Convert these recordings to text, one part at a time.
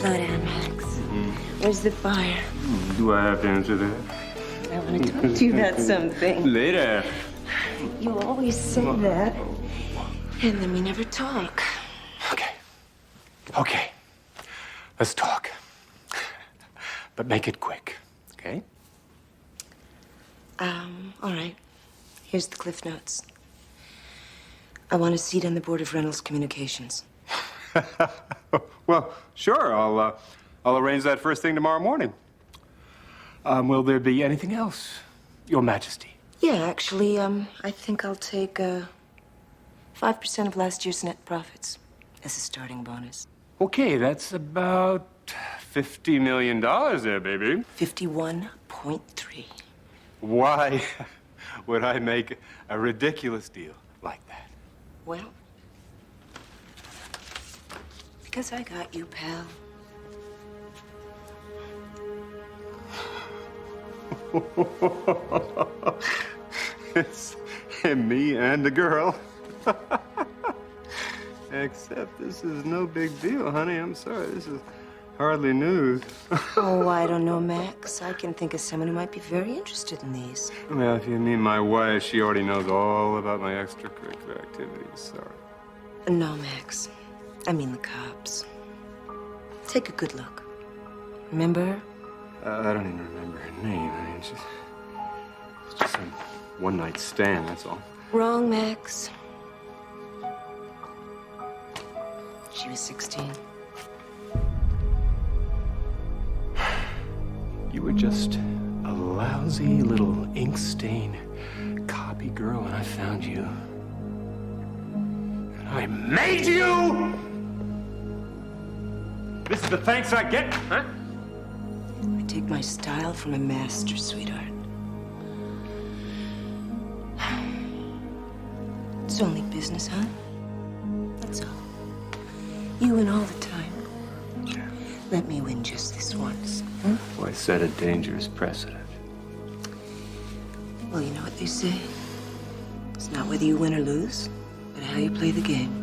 Slow down, Max. Where's the fire? Do I have to answer that? I want to talk to you about something. Later. You always say that, and then we never talk. Okay. Let's talk. But make it quick, okay? All right. Here's the Cliff Notes. I want a seat on the board of Reynolds Communications. Well, sure. I'll arrange that first thing tomorrow morning. Will there be anything else, Your Majesty? Yeah, actually, I think I'll take 5% of last year's net profits as a starting bonus. Okay, that's about $50 million there, baby. 51.3. Why would I make a ridiculous deal like that? Well, because I got you, pal. It's me and the girl. Except this is no big deal, honey. I'm sorry. This is hardly news. Oh, I don't know, Max. I can think of someone who might be very interested in these. Well, if you mean my wife, she already knows all about my extracurricular activities. Sorry. No, Max. I mean the cops. Take a good look. Remember her? I don't even remember her name. I mean, it's just some one-night stand, that's all. Wrong, Max. She was 16. You were just a lousy little ink-stained copy girl, and I found you. And I made you! This is the thanks I get, huh? I take my style from a master, sweetheart. It's only business, huh? That's all. You win all the time. Yeah. Let me win just this once. Huh? Why set a dangerous precedent? Well, you know what they say. It's not whether you win or lose, but how you play the game.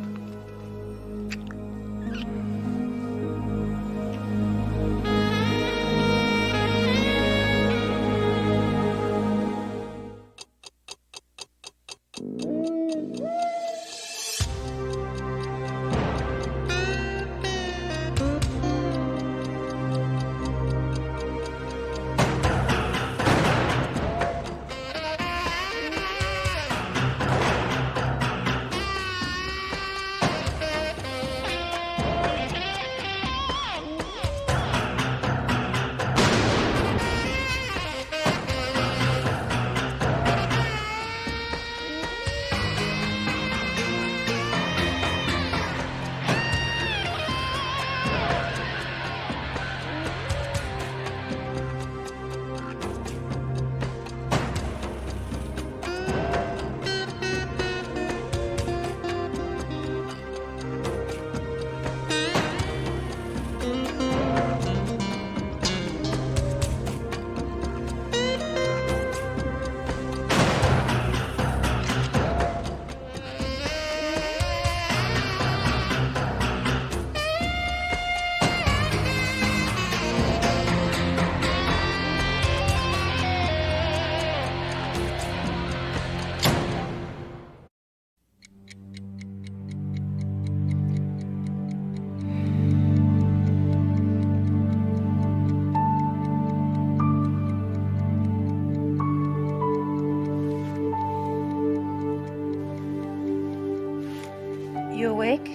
You awake?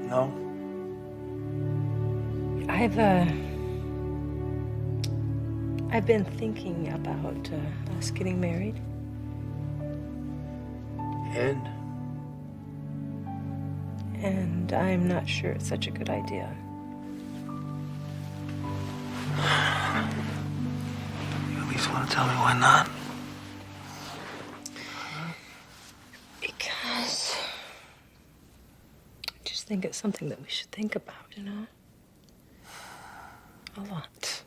No. I've been thinking about us getting married. And I'm not sure it's such a good idea. You at least want to tell me why not? Because I just think it's something that we should think about, you know? A lot.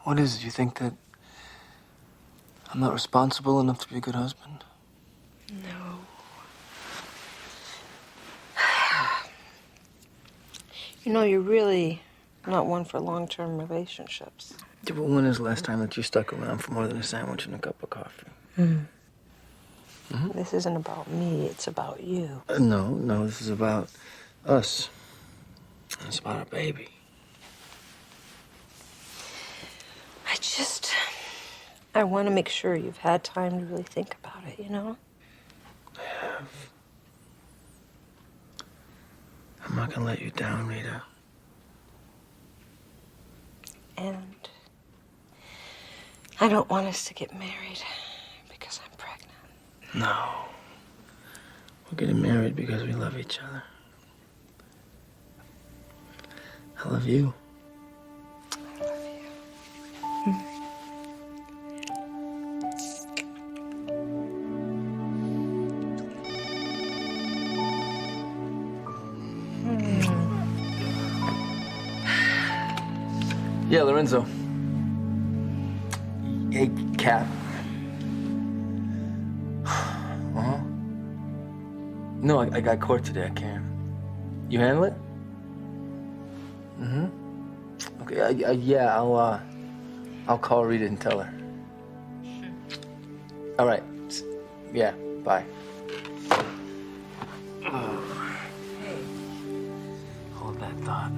What is it? You think that I'm not responsible enough to be a good husband? You know, you're really not one for long-term relationships. Yeah, but when is the last time that you stuck around for more than a sandwich and a cup of coffee? This isn't about me, it's about you. No, this is about us. It's about our baby. I want to make sure you've had time to really think about it, you know? I have. I'm not gonna let you down, Rita. And I don't want us to get married because I'm pregnant. No. We're getting married because we love each other. I love you. I love you. Yeah, Lorenzo. Hey, Cap. No, I got court today. I can't. You handle it? Okay. Yeah. I'll call Rita and tell her. All right. Yeah. Bye. Hey. Hold that thought.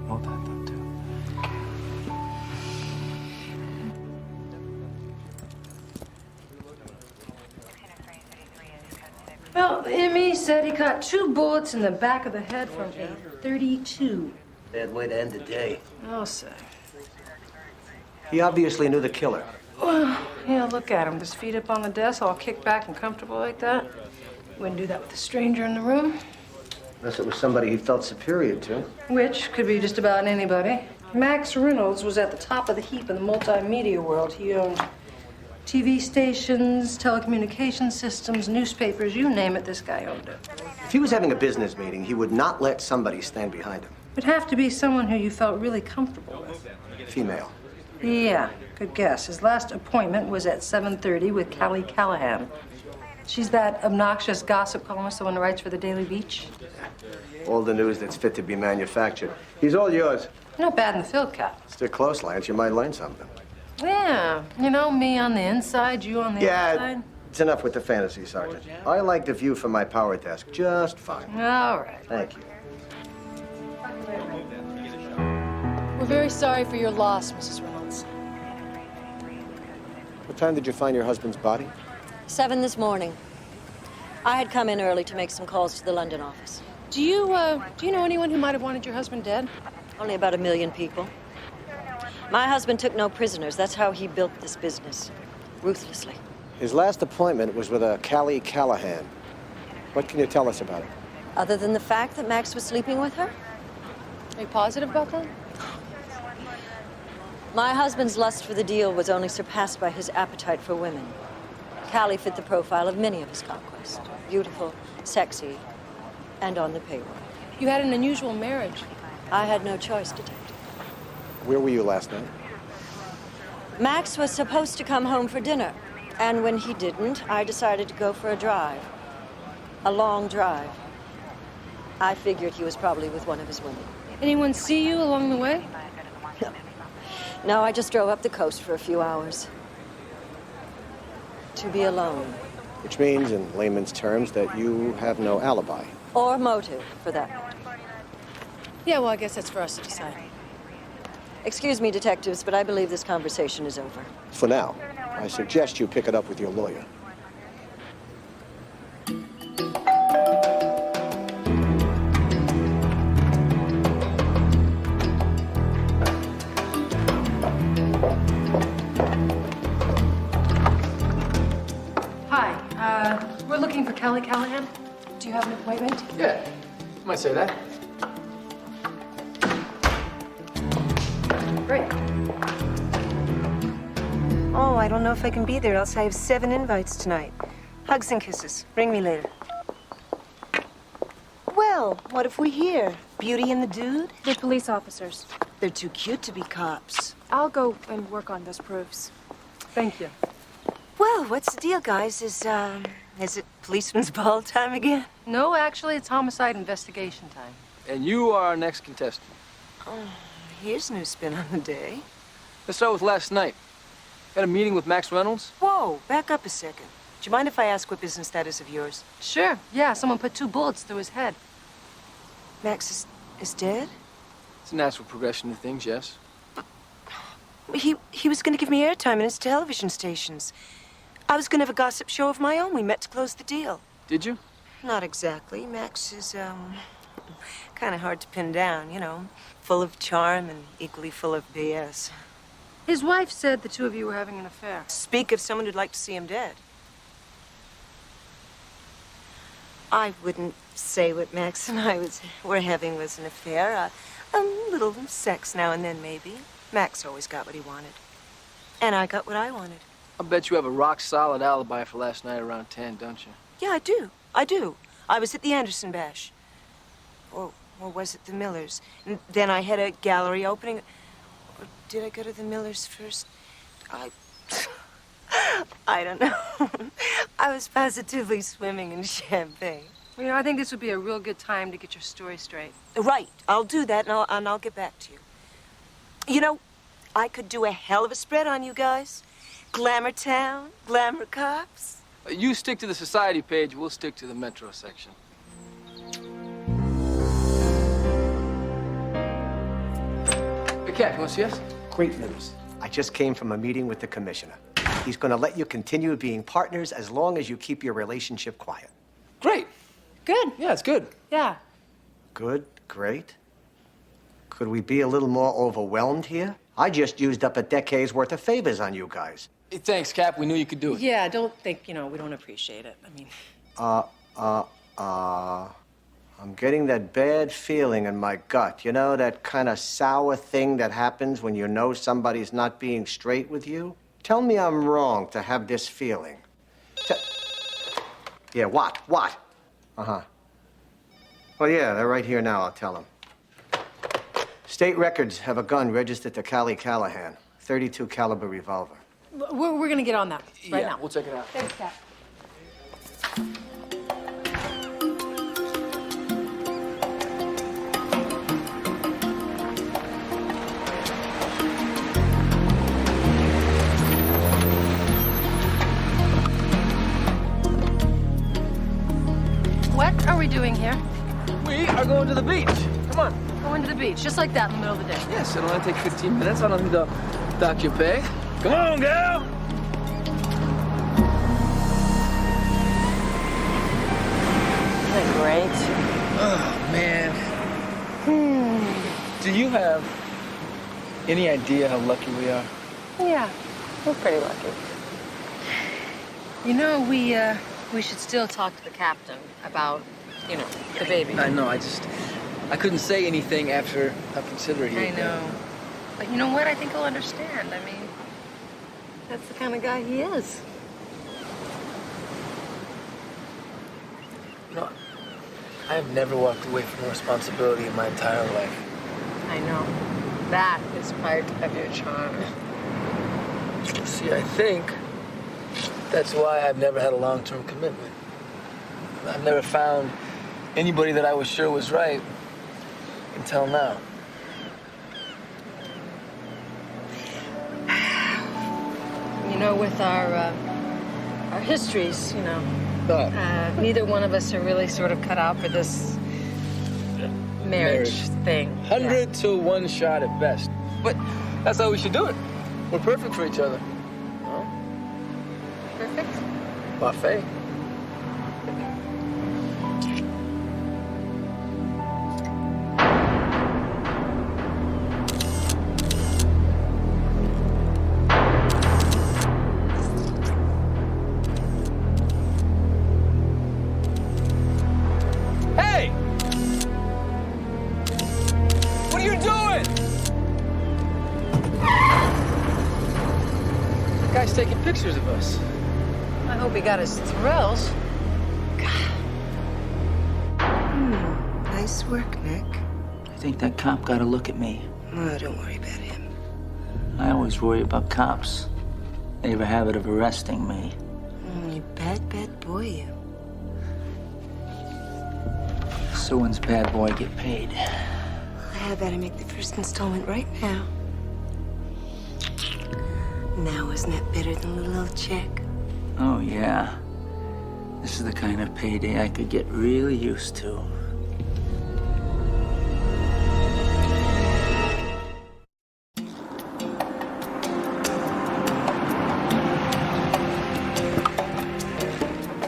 Hold that thought too. Well, Emmy said he caught 2 bullets in the back of the head from a .32. Bad way to end the day. Oh, sir. He obviously knew the killer. Well, yeah, look at him. His feet up on the desk, all kicked back and comfortable like that. Wouldn't do that with a stranger in the room. Unless it was somebody he felt superior to. Which could be just about anybody. Max Reynolds was at the top of the heap in the multimedia world. He owned TV stations, telecommunication systems, newspapers, you name it, this guy owned it. If he was having a business meeting, he would not let somebody stand behind him. It'd have to be someone who you felt really comfortable with. Female. Yeah, good guess. His last appointment was at 7:30 with Callie Callahan. She's that obnoxious gossip columnist, the one who writes for the Daily Beach. All the news that's fit to be manufactured. He's all yours. Not bad in the field, Cap. Stick close, Lance. You might learn something. Yeah, you know, me on the inside, you on the Yeah, outside. it's enough with the fantasy, Sergeant. I like the view from my power desk just fine. All right. Thank you. We're very sorry for your loss, Mrs. Reynolds. What time did you find your husband's body? 7 this morning. I had come in early to make some calls to the London office. Do you know anyone who might have wanted your husband dead? Only about 1 million people. My husband took no prisoners. That's how he built this business. Ruthlessly. His last appointment was with a Callie Callahan. What can you tell us about it? Other than the fact that Max was sleeping with her? Are you positive about that? My husband's lust for the deal was only surpassed by his appetite for women. Callie fit the profile of many of his conquests. Beautiful, sexy, and on the payroll. You had an unusual marriage. I had no choice, Detective. Where were you last night? Max was supposed to come home for dinner, and when he didn't, I decided to go for a drive. A long drive. I figured he was probably with one of his women. Anyone see you along the way? No, I just drove up the coast for a few hours. To be alone. Which means, in layman's terms, that you have no alibi. Or motive, for that matter. Yeah, well, I guess that's for us to decide. Excuse me, detectives, but I believe this conversation is over. For now, I suggest you pick it up with your lawyer. Hi, we're looking for Callie Callahan. Do you have an appointment? Yeah. You might say that. Great. Oh, I don't know if I can be there, else I have 7 invites tonight. Hugs and kisses. Ring me later. Well, what if we hear? Beauty and the dude? They're police officers. They're too cute to be cops. I'll go and work on those proofs. Thank you. Well, what's the deal, guys? Is it policeman's ball time again? No, actually, it's homicide investigation time. And you are our next contestant. Here's a new spin on the day. Let's start with last night. Had a meeting with Max Reynolds. Whoa, back up a second. Do you mind if I ask what business that is of yours? Sure. Yeah, someone put 2 bullets through his head. Max is dead? It's a natural progression of things, yes. He was going to give me airtime in his television stations. I was going to have a gossip show of my own. We met to close the deal. Did you? Not exactly. Max is, kind of hard to pin down, you know. Full of charm and equally full of BS. His wife said the 2 of you were having an affair. Speak of someone who'd like to see him dead. I wouldn't say what Max and I were having was an affair. A little sex now and then, maybe. Max always got what he wanted. And I got what I wanted. I bet you have a rock-solid alibi for last night around 10, don't you? Yeah, I do. I do. I was at the Anderson Bash. Or was it the Millers? And then I had a gallery opening. Or did I go to the Millers first? I don't know. I was positively swimming in champagne. Well, you know, I think this would be a real good time to get your story straight. Right. I'll do that, and I'll get back to you. You know, I could do a hell of a spread on you guys. Glamour Town, glamour cops. You stick to the society page, we'll stick to the metro section. Hey, Cap, you want to see us? Great news. I just came from a meeting with the commissioner. He's going to let you continue being partners as long as you keep your relationship quiet. Great. Good. Yeah, it's good. Yeah. Good, great. Could we be a little more overwhelmed here? I just used up a decade's worth of favors on you guys. Hey, thanks, Cap. We knew you could do it. Yeah, don't think, you know, we don't appreciate it. I mean... I'm getting that bad feeling in my gut. You know, that kind of sour thing that happens when you know somebody's not being straight with you? Tell me I'm wrong to have this feeling. Yeah, what? What? Uh-huh. Well, yeah, they're right here now, I'll tell them. State records have a gun registered to Callie Callahan, .32 caliber revolver. We're gonna get on that right now. We'll check it out. Thanks, Cap. What are we doing here? We are going to the beach. Come on. Going to the beach, just like that in the middle of the day. Yes, it'll only take 15 minutes. I don't need to dock your pay. Come on, gal. Isn't that great? Oh, man. Do you have any idea how lucky we are? Yeah, we're pretty lucky. You know, we should still talk to the captain about, you know, the baby. I know, I couldn't say anything after how considerate he I was. know. But you know what? I think he'll understand. I mean, that's the kind of guy he is. You know, I have never walked away from responsibility in my entire life. I know. That is part of your charm. See, I think that's why I've never had a long-term commitment. I've never found anybody that I was sure was right until now. You know, with our histories, you know, neither one of us are really sort of cut out for this marriage thing. 100 to 1 shot at best. But that's how we should do it. We're perfect for each other. Huh? Perfect. Buffet. Hey! What are you doing? The guy's taking pictures of us. I hope he got his thrills. Nice work, Nick. I think that cop got a look at me. Oh, don't worry about him. I always worry about cops. They have a habit of arresting me. You bad, bad boy, you. So So when's bad boy get paid? I better make the first installment right now. Now, isn't that better than a little old check? Oh, yeah. This is the kind of payday I could get really used to.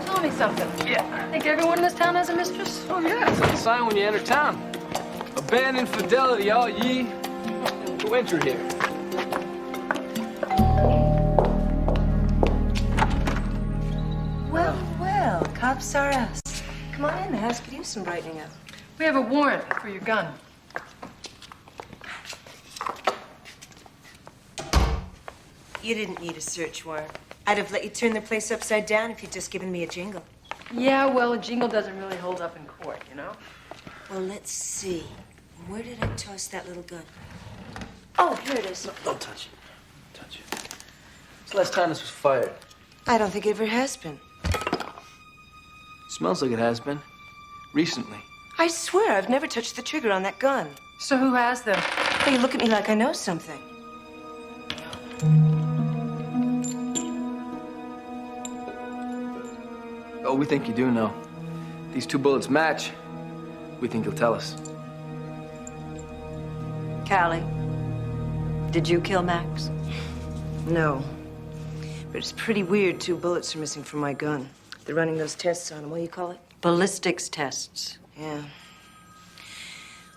Tell me something. Yeah. Think everyone in this town has a mistress? Oh, yeah. It's like a sign when you enter town. Abandon fidelity, all ye who enter here. Well, cops are us. Come on in, the house could use some brightening up. We have a warrant for your gun. You didn't need a search warrant. I'd have let you turn the place upside down if you'd just given me a jingle. Yeah, well, a jingle doesn't really hold up in court, you know? Well, let's see. Where did I toss that little gun? Oh, here it is. Don't touch it. Don't touch it. It's the last time this was fired. I don't think it ever has been. Smells like it has been. Recently. I swear I've never touched the trigger on that gun. So who has them? Hey, you look at me like I know something. Oh, we think you do know. These two bullets match. We think you'll tell us. Callie, did you kill Max? No. But it's pretty weird 2 bullets are missing from my gun. They're running those tests on him. What do you call it? Ballistics tests. Yeah.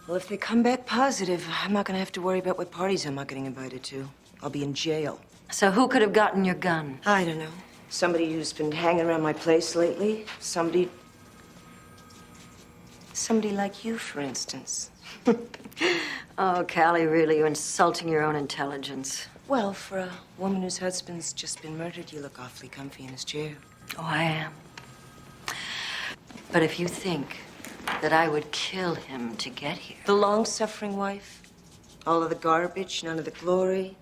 Well, if they come back positive, I'm not gonna have to worry about what parties I'm not getting invited to. I'll be in jail. So who could have gotten your gun? I don't know. Somebody who's been hanging around my place lately. Somebody like you, for instance. Oh, Callie, really, you're insulting your own intelligence. Well, for a woman whose husband's just been murdered, you look awfully comfy in his chair. Oh, I am. But if you think that I would kill him to get here. The long-suffering wife, all of the garbage, none of the glory,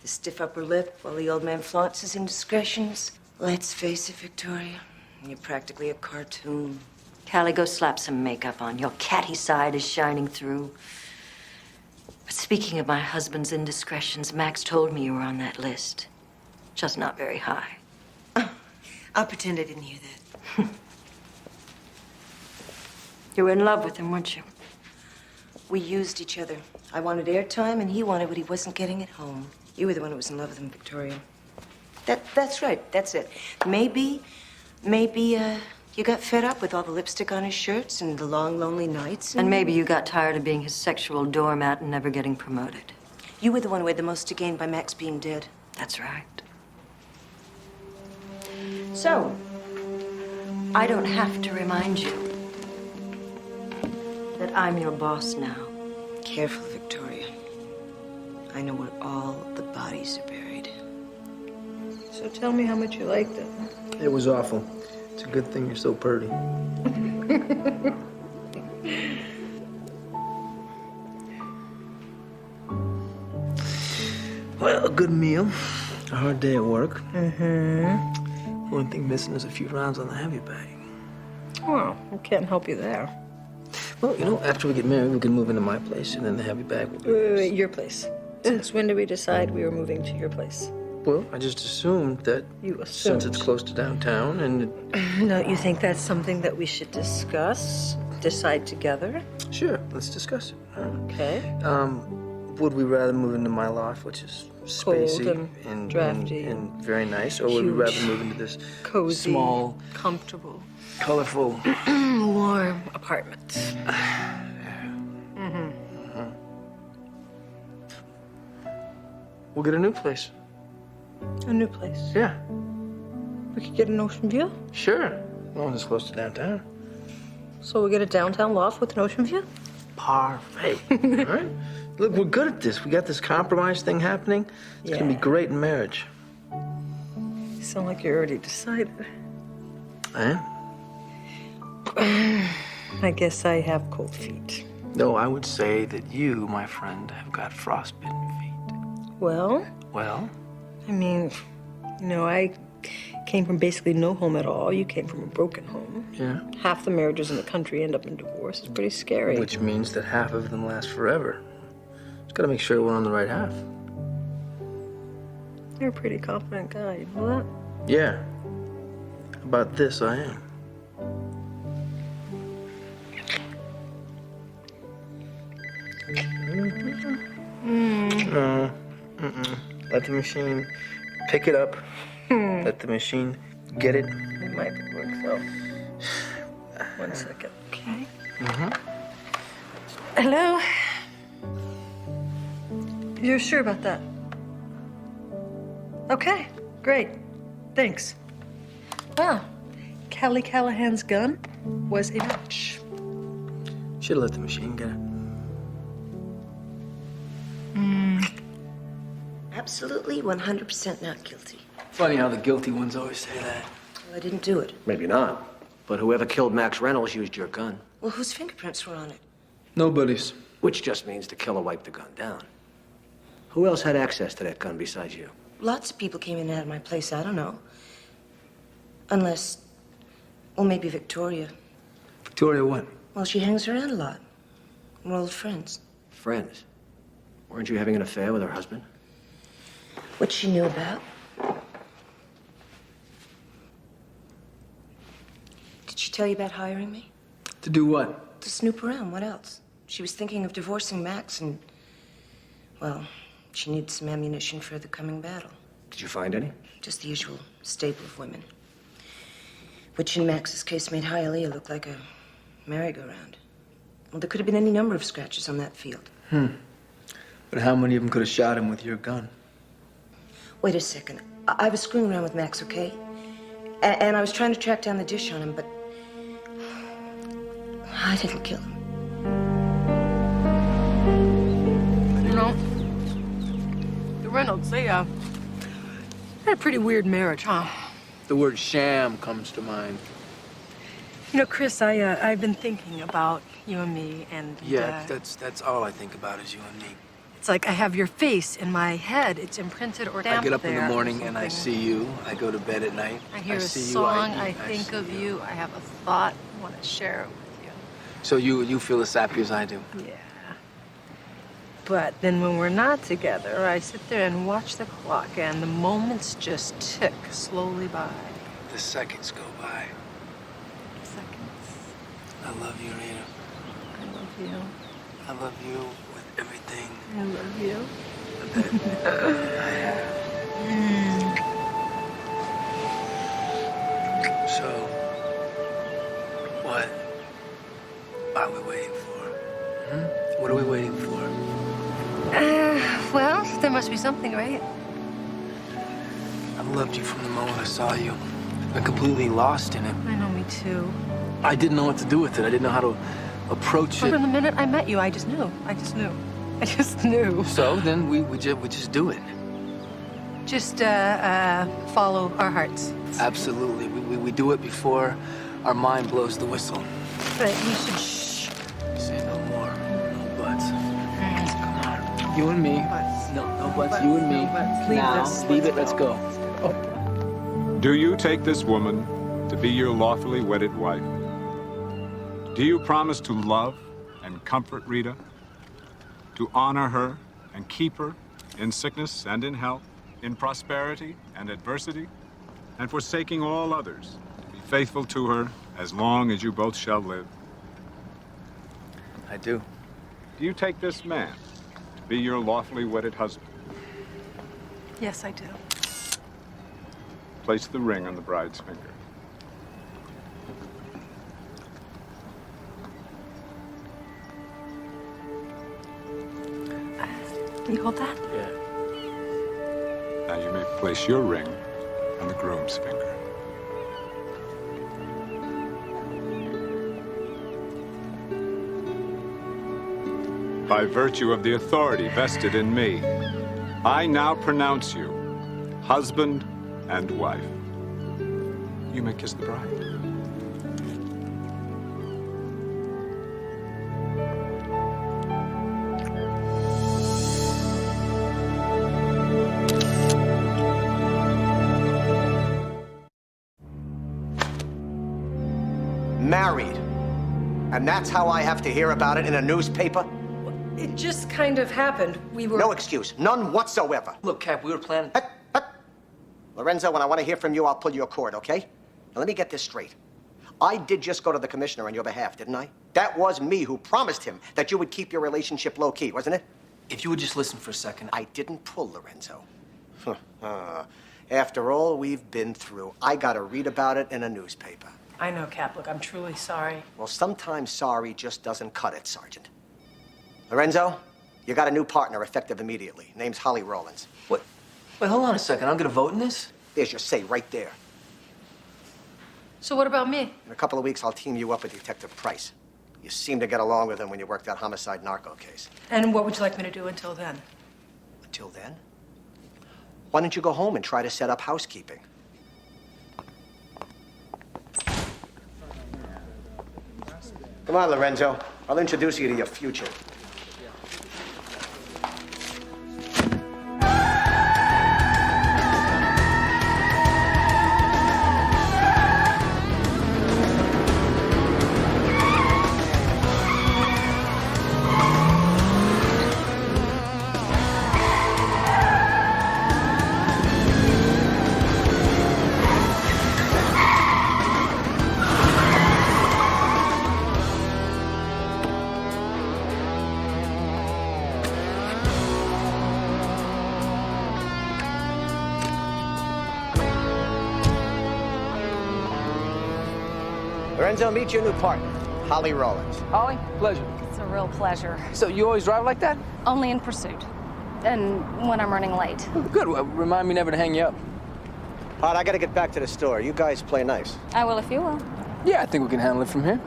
the stiff upper lip while the old man flaunts his indiscretions. Let's face it, Victoria, you're practically a cartoon. Callie, go slap some makeup on. Your catty side is shining through. But speaking of my husband's indiscretions, Max told me you were on that list. Just not very high. I'll pretend I didn't hear that. You were in love with him, weren't you? We used each other. I wanted airtime, and he wanted what he wasn't getting at home. You were the one who was in love with him, Victoria. That's right. That's it. Maybe, you got fed up with all the lipstick on his shirts and the long, lonely nights. And maybe you got tired of being his sexual doormat and never getting promoted. You were the one who had the most to gain by Max being dead. That's right. So, I don't have to remind you that I'm your boss now. Careful, Victoria. I know where all the bodies are buried. So tell me how much you liked it. It was awful. It's a good thing you're so purty. Well, a good meal, a hard day at work. Mm-hmm. Only thing missing is a few rounds on the heavy bag. Well, I can't help you there. Well, you know, after we get married, we can move into my place, and then the heavy bag will be Wait, your place. Since when did we decide we were moving to your place? Well, I just assumed that You assumed. since it's close to downtown and Don't you think that's something that we should discuss? Decide together? sure, let's discuss it. Okay. Would we rather move into my loft, which is spacey and drafty and very nice, or would we huge, rather move into this Cozy. small, Comfortable. colorful? Warm apartment. We'll get a new place. A new place. Yeah, We could get an ocean view. sure. As long as it's close to downtown. So we get a downtown loft with an ocean view? Perfect. All right. Look, we're good at this. We got this compromise thing happening. It's gonna be Yeah. great in marriage. You sound like you already decided. I am. I guess I have cold feet. No, I would say that you, my friend, have got frostbitten feet. Well, Well, I mean, I came from basically no home at all. You came from a broken home. Yeah. Half the marriages in the country end up in divorce. It's pretty scary. Which means that half of them last forever. Just gotta make sure we're on the right half. You're a pretty confident guy, you know that? Yeah. About this, I am. No. Let the machine pick it up. Let the machine get it. It might work, though. 1 second. Okay. Hello? You're sure about that? Okay, great. Thanks. Wow. Kelly Callahan's gun was a match. Should have let the machine get it. Absolutely 100% not guilty. Funny how the guilty ones always say that. Well, I didn't do it. Maybe not. But whoever killed Max Reynolds used your gun. Well, whose fingerprints were on it? Nobody's. Which just means the killer wiped the gun down. Who else had access to that gun besides you? Lots of people came in and out of my place. I don't know. Unless, well, maybe Victoria. Victoria what? Well, she hangs around a lot. We're old friends. Friends. Weren't you having an affair with her husband? What she knew about. Did she tell you about hiring me? To do what? To snoop around. What else? She was thinking of divorcing Max and, well, she needed some ammunition for the coming battle. Did you find any? Just the usual stable of women. Which in Max's case made Hialeah look like a merry-go-round. Well, there could have been any number of scratches on that field. But how many of them could have shot him with your gun? Wait a second. I was screwing around with Max, okay? And I was trying to track down the dish on him, but I didn't kill him. You know, the Reynolds, they had a pretty weird marriage, huh? The word sham comes to mind. You know, Chris, I've been thinking about you and me, and Yeah, that's all I think about is you and me. it's like I have your face in my head. It's imprinted or stamped I get up in there the or morning and I something. see you. I go to bed at night. I hear a see song. you, I eat, think see of you. I have a thought. I want to share it with you. So you feel as sappy as I do. Yeah. But then when we're not together, I sit there and watch the clock, and the moments just tick slowly by. The seconds go by. Seconds. I love you, Rita. I love you. I love you with everything. I love you. So, what are we waiting for? What are we waiting for? Well, there must be something, right? I've loved you from the moment I saw you. I'm completely lost in it. I know, me too. I didn't know what to do with it. I didn't know how to approach From it. the minute I met you, I just knew. I just knew. I just knew. So then we just do it. Just follow our hearts. Absolutely. We do it before our mind blows the whistle. But you should shh. Say no more. No buts. Come on. You and me. Buts. No buts. You and me. No buts. Leave Now, this. leave it. Let's go. Do you take this woman to be your lawfully wedded wife? Do you promise to love and comfort Rita? To honor her and keep her in sickness and in health, in prosperity and adversity, and forsaking all others, to be faithful to her as long as you both shall live? I do. Do you take this man to be your lawfully wedded husband? Yes, I do. Place the ring on the bride's finger. You hold that? Yeah. Now you may place your ring on the groom's finger. By virtue of the authority vested in me, I now pronounce you husband and wife. You may kiss the bride. And that's how I have to hear about it in a newspaper? It just kind of happened. We were... No excuse. None whatsoever. Look, Cap, we were planning... Lorenzo, when I want to hear from you, I'll pull your cord, okay? Now, let me get this straight. I did just go to the commissioner on your behalf, didn't I? That was me who promised him that you would keep your relationship low-key, wasn't it? If you would just listen for a second... I didn't pull, Lorenzo. After all we've been through, I gotta read about it in a newspaper. I know, Cap. Look, I'm truly sorry. Well, sometimes sorry just doesn't cut it, Sergeant. Lorenzo, you got a new partner effective immediately. Name's Holly Rollins. What? Wait, hold on a second. I'm gonna vote in this? There's your say right there. So what about me? In a couple of weeks, I'll team you up with Detective Price. You seem to get along with him when you worked that homicide narco case. And what would you like me to do until then? Until then, why don't you go home and try to set up housekeeping? Come on, Lorenzo. I'll introduce you to your future. Lorenzo, meet your new partner, Holly Rollins. Holly, pleasure. It's a real pleasure. So you always drive like that? Only in pursuit. And when I'm running late. Good. Well, remind me never to hang you up. All right, I gotta get back to the store. You guys play nice. I will if you will. Yeah, I think we can handle it from here.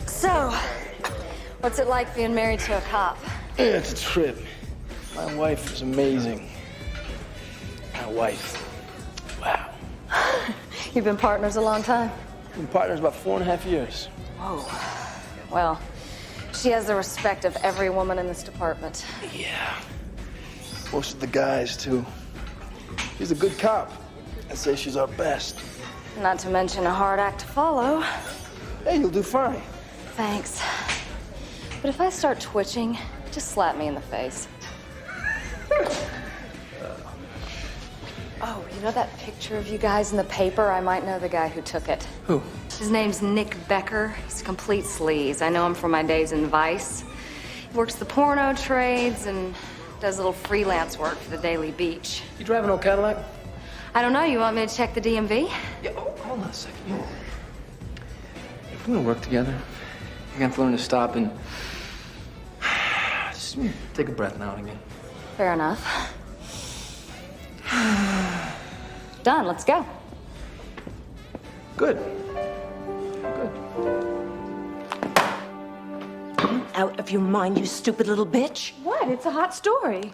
So, what's it like being married to a cop? Yeah, it's a trip. My wife is amazing. My wife. Wow. You've been partners a long time? Been partners about 4.5 years. Whoa. Well, she has the respect of every woman in this department. Yeah. Most of the guys, too. She's a good cop. I'd say she's our best. Not to mention a hard act to follow. Hey, you'll do fine. Thanks. But if I start twitching, just slap me in the face. Oh, you know that picture of you guys in the paper? I might know the guy who took it. Who? His name's Nick Becker. He's a complete sleaze. I know him from my days in Vice. He works the porno trades and does a little freelance work for the Daily Beach. You drive an old Cadillac? I don't know. You want me to check the DMV? Yeah, hold on a second. Yeah. If we're gonna work together, you're gonna have to learn to stop and just take a breath now and again. Fair enough. Done. Let's go. Good. Out of your mind, you stupid little bitch. What? It's a hot story.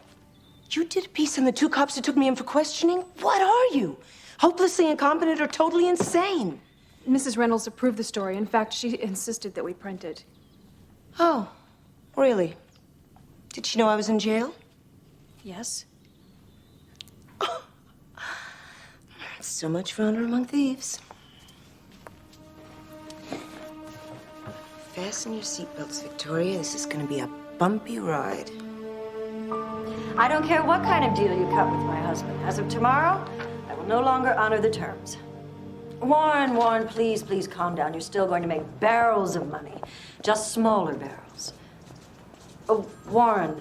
You did a piece on the two cops who took me in for questioning? What are you? Hopelessly incompetent or totally insane? Mrs. Reynolds approved the story. In fact, she insisted that we print it. Oh, really? Did she know I was in jail? Yes. So much for honor among thieves. Fasten your seatbelts, Victoria. This is going to be a bumpy ride. I don't care what kind of deal you cut with my husband. As of tomorrow, I will no longer honor the terms. Warren, please, please calm down. You're still going to make barrels of money, just smaller barrels. Oh, Warren,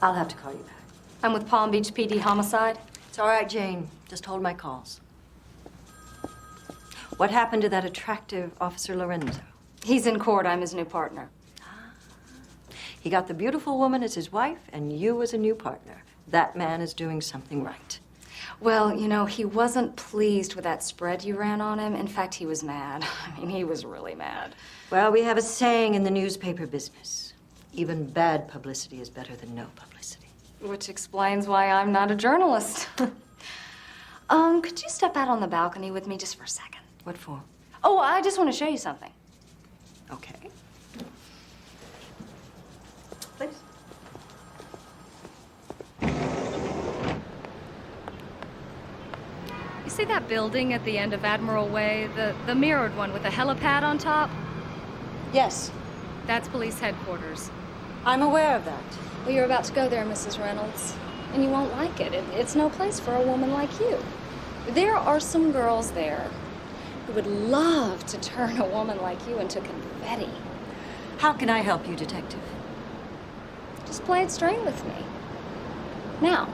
I'll have to call you back. I'm with Palm Beach PD Homicide. It's all right, Jane. Just hold my calls. What happened to that attractive Officer Lorenzo? He's in court. I'm his new partner. He got the beautiful woman as his wife and you as a new partner. That man is doing something right. Well, you know, he wasn't pleased with that spread you ran on him. In fact, he was mad. I mean, he was really mad. Well, we have a saying in the newspaper business. Even bad publicity is better than no publicity. Which explains why I'm not a journalist. Could you step out on the balcony with me just for a second? What for? Oh, I just want to show you something. Okay. Please. You see that building at the end of Admiral Way? The mirrored one with a helipad on top? Yes, That's police headquarters. I'm aware of that. Well, you're about to go there, Mrs. Reynolds, and you won't like it. It's no place for a woman like you. There are some girls there who would love to turn a woman like you into confetti. How can I help you, Detective? Just play it straight with me. Now,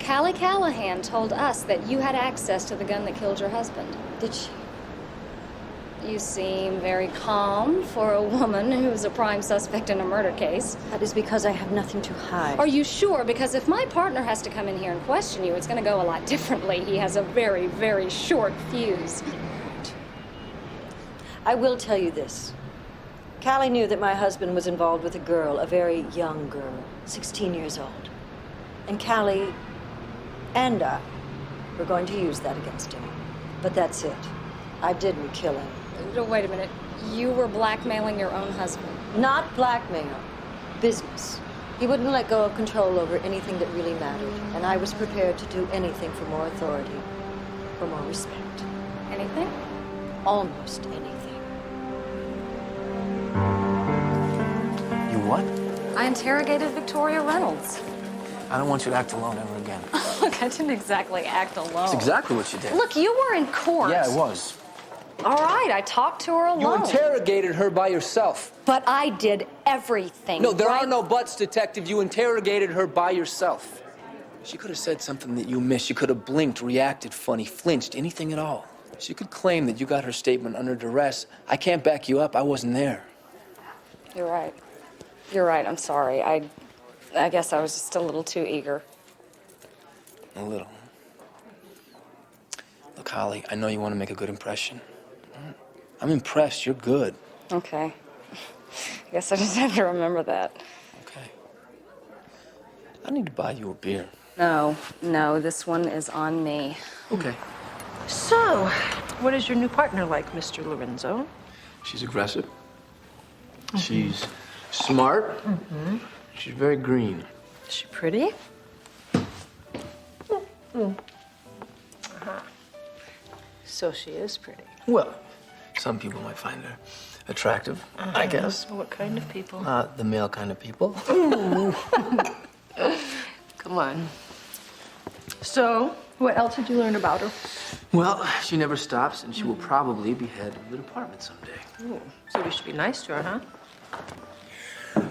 Callie Callahan told us that you had access to the gun that killed your husband. Did she? You seem very calm for a woman who's a prime suspect in a murder case. That is because I have nothing to hide. Are you sure? Because if my partner has to come in here and question you, it's going to go a lot differently. He has a very, very short fuse. I will tell you this. Callie knew that my husband was involved with a girl, a very young girl, 16 years old. And Callie and I were going to use that against him. But that's it. I didn't kill him. Wait a minute. You were blackmailing your own husband. Not blackmail. Business. He wouldn't let go of control over anything that really mattered. And I was prepared to do anything for more authority, for more respect. Anything? Almost anything. You what? I interrogated Victoria Reynolds. I don't want you to act alone ever again. Look, I didn't exactly act alone. That's exactly what you did. Look, you were in court. Yeah, I was. All right, I talked to her alone. You interrogated her by yourself. But I did everything. No, there right? are no buts, Detective. You interrogated her by yourself. She could have said something that you missed. She could have blinked, reacted funny, flinched, anything at all. She could claim that you got her statement under duress. I can't back you up. I wasn't there. You're right. You're right. I'm sorry. I guess I was just a little too eager. A little. Look, Holly, I know you want to make a good impression. I'm impressed. You're good. Okay. I guess I just have to remember that. Okay. I need to buy you a beer. No, this one is on me. Okay. So, what is your new partner like, Mr. Lorenzo? She's aggressive. She's smart. She's very green. Is she pretty? So she is pretty. Well, some people might find her attractive, I guess. What kind of people? The male kind of people. Come on. So, what else did you learn about her? Well, she never stops, and she will probably be head of the department someday. Ooh, so we should be nice to her, huh?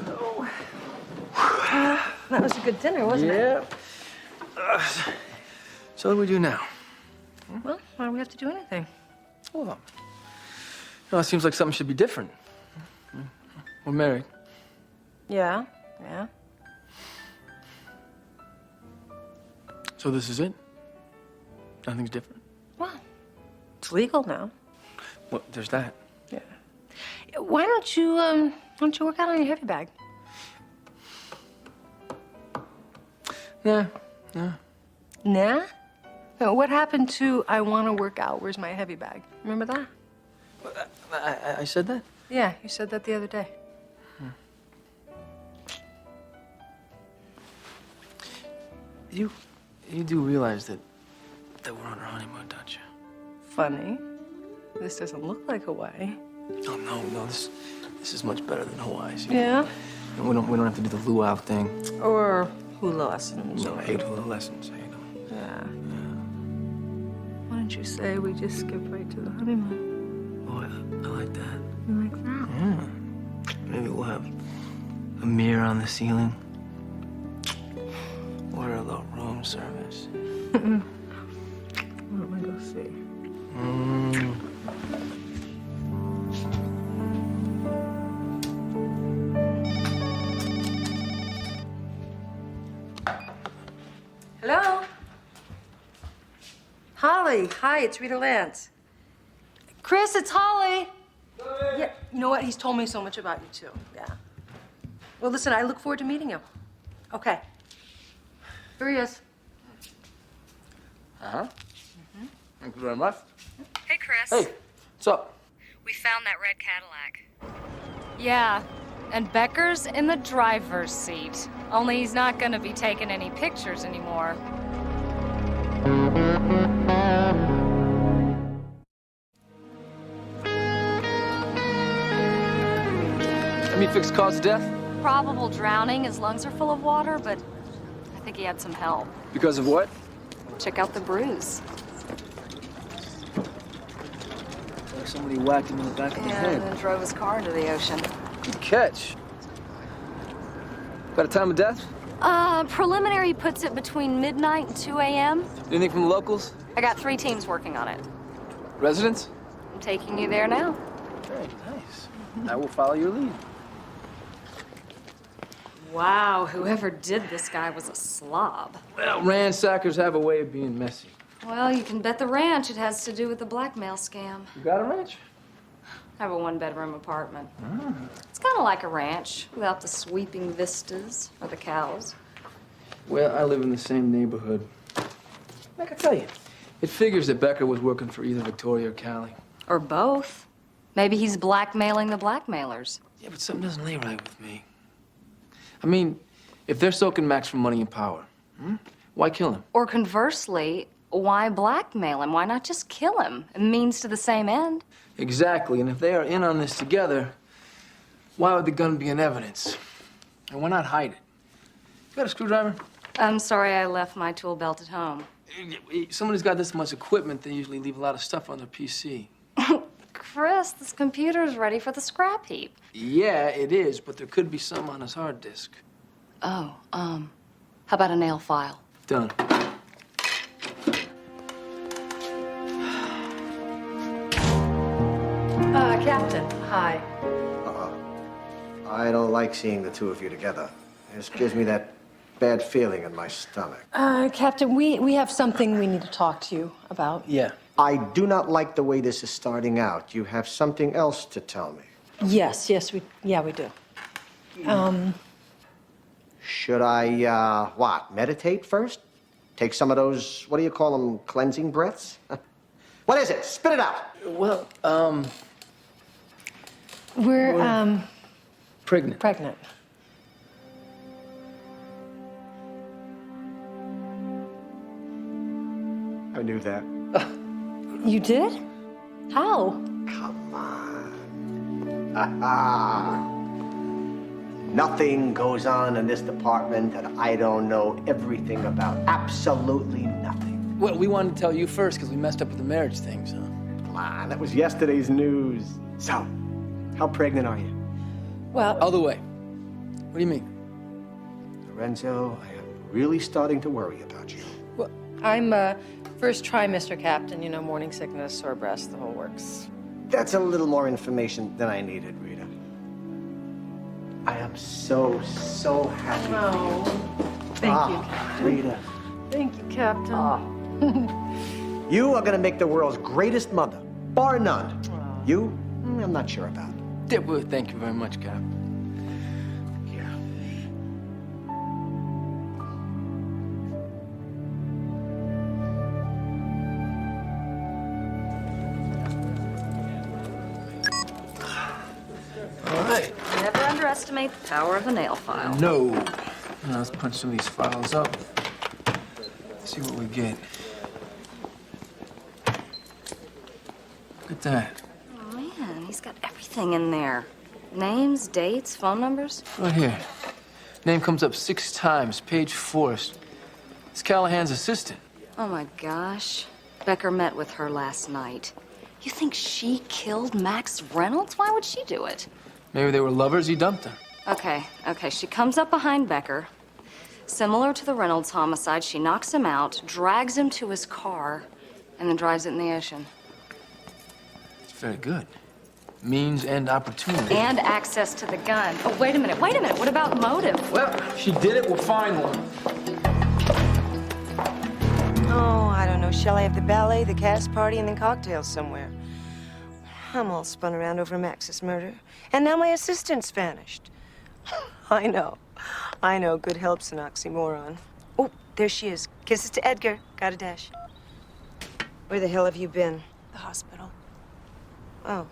Oh. That was a good dinner, wasn't it? So what do we do now? Well, why do we have to do anything? Well, it seems like something should be different. We're married. Yeah. So this is it? Nothing's different? Well, it's legal now. Well, there's that. Yeah. Why don't you work out on your heavy bag? Nah. Nah? No, what happened to I want to work out? Where's my heavy bag? Remember that? I said that? Yeah, you said that the other day. You do realize that we're on our honeymoon, don't you? Funny. This doesn't look like Hawaii. Oh, no, this is much better than Hawaii. See? Yeah? And we don't have to do the luau thing. Or hula lessons. No, I hate hula lessons. Yeah. Why don't you say we just skip right to the honeymoon? Oh, I like that. You like that? Yeah. Maybe we'll have a mirror on the ceiling. Order a little room service. Let me go see. Hello? Holly. Hi, it's Rita Lance. Chris, it's Holly. Yeah, you know what? He's told me so much about you, too. Yeah. Well, listen, I look forward to meeting you. Okay. Here he is. Thank you very much. Hey, Chris. Hey, what's up? We found that red Cadillac. Yeah, and Becker's in the driver's seat. Only he's not gonna be taking any pictures anymore. me fix cause of death? Probable drowning. His lungs are full of water, but I think he had some help. Because of what? Check out the bruise. Like somebody whacked him in the back of the And head. then drove his car into the ocean. Good catch. Got a time of death? Preliminary puts it between midnight and 2 a.m. Anything from the locals? I got 3 teams working on it. Residents? I'm taking you there now. Very nice. I will follow your lead. Wow, whoever did this guy was a slob. Well, ransackers have a way of being messy. Well, you can bet the ranch it has to do with the blackmail scam. You got a ranch? I have a 1-bedroom apartment. It's kind of like a ranch, without the sweeping vistas or the cows. Well, I live in the same neighborhood. I can tell you, it figures that Becker was working for either Victoria or Callie. Or both. Maybe he's blackmailing the blackmailers. Yeah, but something doesn't lay right with me. I mean, if they're soaking Max for money and power, why kill him? Or conversely, why blackmail him? Why not just kill him? A means to the same end. Exactly, and if they are in on this together, why would the gun be in evidence? And why not hide it? You got a screwdriver? I'm sorry I left my tool belt at home. Someone who's got this much equipment, they usually leave a lot of stuff on their PC. Chris, this computer's ready for the scrap heap. Yeah, it is, but there could be some on his hard disk. Oh, how about a nail file? Done. Captain, hi. I don't like seeing the two of you together. It just gives me that bad feeling in my stomach. Captain, we have something we need to talk to you about. Yeah. I do not like the way this is starting out. You have something else to tell me. Yes, we do. Should I, meditate first? Take some of those, what do you call them, cleansing breaths? What is it? Spit it out. Well, We're pregnant. pregnant. I knew that. You did? How? Come on. Nothing goes on in this department that I don't know everything about. Absolutely nothing. Well, we wanted to tell you first because we messed up with the marriage thing, so. Come on, that was yesterday's news. So, how pregnant are you? Well, Other way. What do you mean? Lorenzo, I am really starting to worry about you. I'm first trimester, Captain. You know, morning sickness, sore breast, the whole works. That's a little more information than I needed, Rita. I am so happy Oh, for you. thank you. Rita. Thank you, Captain. You are gonna make the world's greatest mother, bar none. You? I'm not sure about. Yeah, well, thank you very much, Cap. Yeah. All right. Never underestimate the power of a nail file. No. Now, let's punch some of these files up. See what we get. Look at that. Oh, man, he's got everything in there. Names, dates, phone numbers. Right here. Name comes up 6 times, Paige Forrest. It's Callahan's assistant. Oh, my gosh. Becker met with her last night. You think she killed Max Reynolds? Why would she do it? Maybe they were lovers, he dumped her. Okay. She comes up behind Becker. Similar to the Reynolds homicide, she knocks him out, drags him to his car, and then drives it in the ocean. It's very good. Means and opportunity. And access to the gun. Oh, wait a minute. What about motive? Well, she did it, we'll find one. Oh, I don't know. Shall I have the ballet, the cast party, and then cocktails somewhere? I'm all spun around over Max's murder. And now my assistant's vanished. I know. Good help's an oxymoron. Oh, there she is. Kisses to Edgar. Got a dash. Where the hell have you been? The hospital. Oh.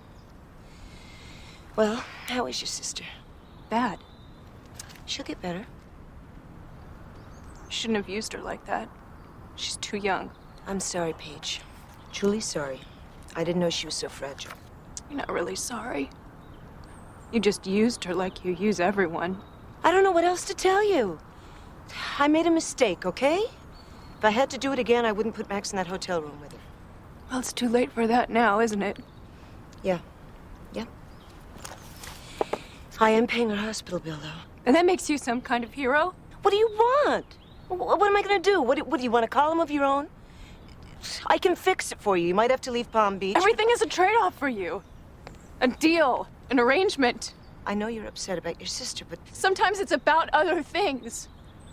Well, how is your sister? Bad. She'll get better. Shouldn't have used her like that. She's too young. I'm sorry, Paige. Truly sorry. I didn't know she was so fragile. You're not really sorry. You just used her like you use everyone. I don't know what else to tell you. I made a mistake, okay? If I had to do it again, I wouldn't put Max in that hotel room with her. Well, it's too late for that now, isn't it? Yeah. Yeah. I am paying her hospital bill, though. And that makes you some kind of hero? What do you want? What am I going to do? What do you want, a column of your own? I can fix it for you. You might have to leave Palm Beach. Everything is a trade-off for you. A deal, an arrangement. I know you're upset about your sister, but... Sometimes it's about other things.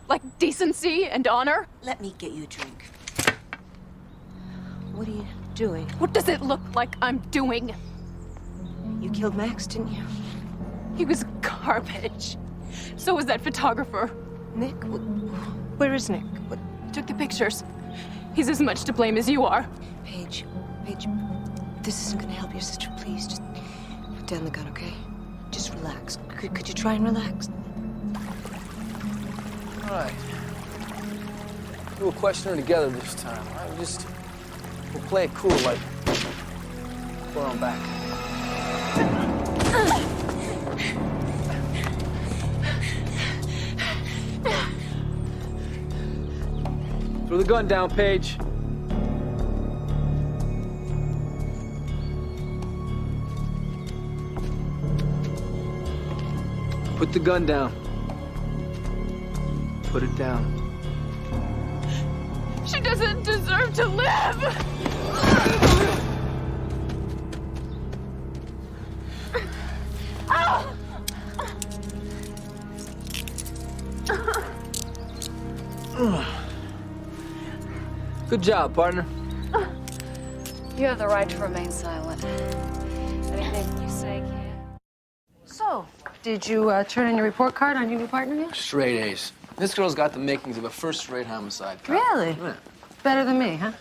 Like decency and honor. Let me get you a drink. What are you doing? What does it look like I'm doing? You killed Max, didn't you? He was garbage. So was that photographer. Nick? Where is Nick? What? Took the pictures. He's as much to blame as you are. Paige, this isn't gonna help your sister. Please, just put down the gun, okay? Just relax. Could you try and relax? All right. We'll question her together this time. All right? We'll play it cool, like we're on back. Throw the gun down, Paige. Put the gun down. Put it down. She doesn't deserve to live! Good job, partner. You have the right to remain silent. Anything you say can. So, did you turn in your report card on your new partner yet? Straight A's. This girl's got the makings of a first-rate homicide cop. Really? Yeah. Better than me, huh?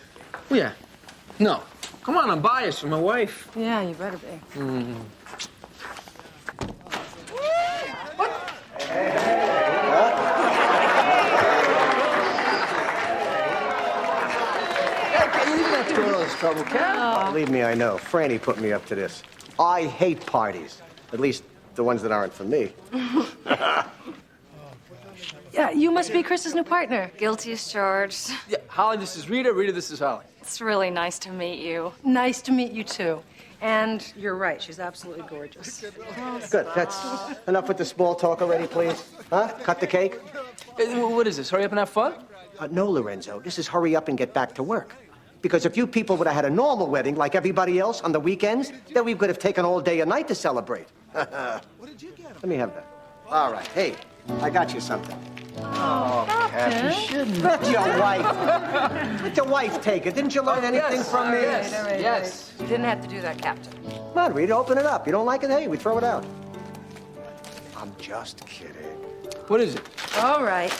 Yeah. No. Come on, I'm biased for my wife. Yeah, you better be. Trouble, Cat? Believe me, I know. Franny put me up to this. I hate parties. At least the ones that aren't for me. Yeah, you must be Chris's new partner. Guilty as charged. Yeah, Holly, this is Rita. Rita, this is Holly. It's really nice to meet you. Nice to meet you, too. And you're right, she's absolutely gorgeous. Good. That's enough with the small talk already, please. Huh? Cut the cake? Hey, what is this? Hurry up and have fun? No, Lorenzo. This is hurry up and get back to work. Because if you people would have had a normal wedding like everybody else on the weekends, then we could have taken all day and night to celebrate. Let me have that. All right. Hey, I got you something. Oh, Captain. You shouldn't. Let your wife. Let your wife take it. Didn't you learn anything from me? Yes. You didn't have to do that, Captain. Come on, Rita, open it up. You don't like it? Hey, we throw it out. I'm just kidding. What is it? All right.